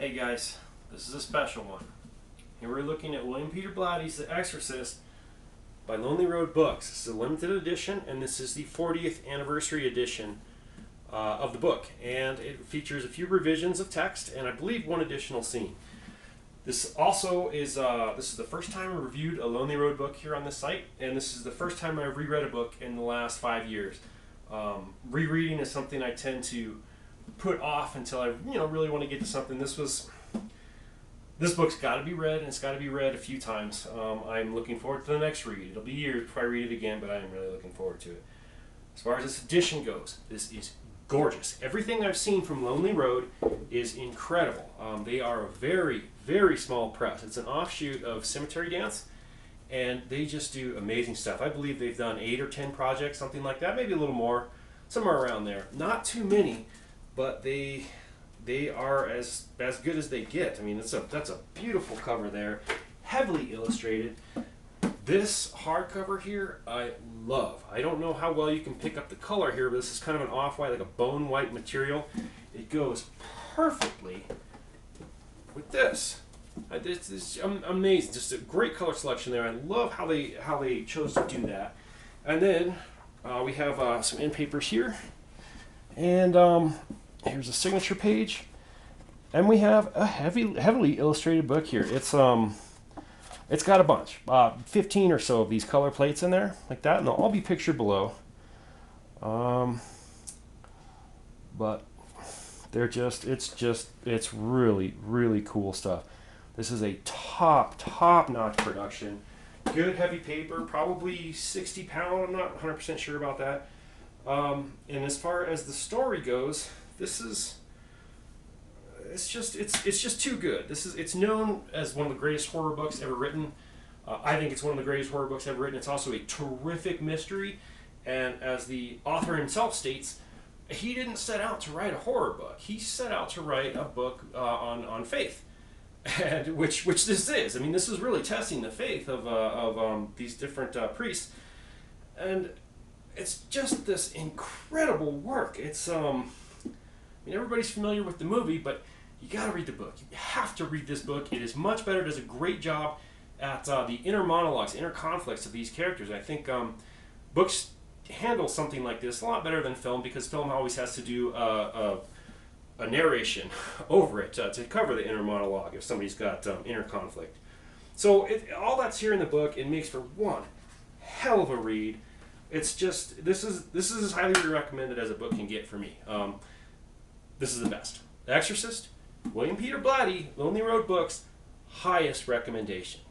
Hey guys, this is a special one. Here we're looking at William Peter Blatty's The Exorcist by Lonely Road Books. This is a limited edition, and this is the 40th anniversary edition of the book. And it features a few revisions of text, and I believe one additional scene. This also is this is the first time I reviewed a Lonely Road book here on this site, and this is the first time I've reread a book in the last 5 years. Rereading is something I tend to put off until I really want to get to something. This book's got to be read, and it's got to be read a few times. I'm looking forward to the next read. It'll be years before I read it again, but I am really looking forward to it. As far as this edition goes, this is gorgeous. Everything I've seen from Lonely Road is incredible. They are a very, very small press. It's an offshoot of Cemetery Dance, and they just do amazing stuff. I believe they've done 8 or 10 projects, something like that, maybe a little more, somewhere around there. Not too many, but they are as good as they get. I mean, that's a beautiful cover there, heavily illustrated. This hardcover here, I love. I don't know how well you can pick up the color here, but this is kind of an off-white, like a bone white material. It goes perfectly with this. It's amazing. Just a great color selection there. I love how they chose to do that. And then we have some end papers here, and here's a signature page, and we have a heavily illustrated book here. It's got a bunch, 15 or so of these color plates in there, like that, and they'll all be pictured below. But it's really, really cool stuff. This is a top-notch production. Good heavy paper, probably 60 pound. I'm not 100% sure about that. And as far as the story goes, it's just too good. It's known as one of the greatest horror books ever written. I think it's one of the greatest horror books ever written. It's also a terrific mystery, and as the author himself states, he didn't set out to write a horror book. He set out to write a book on faith, and which this is. I mean, this is really testing the faith of these different priests, and it's just this incredible work. It's I mean, everybody's familiar with the movie, but you got to read the book. You have to read this book. It is much better. It does a great job at the inner monologues, inner conflicts of these characters. I think books handle something like this a lot better than film, because film always has to do a narration over it to cover the inner monologue if somebody's got inner conflict. So all that's here in the book. It makes for one hell of a read. It's just this is as highly recommended as a book can get for me. This is the best. The Exorcist, William Peter Blatty, Lonely Road Books, highest recommendation.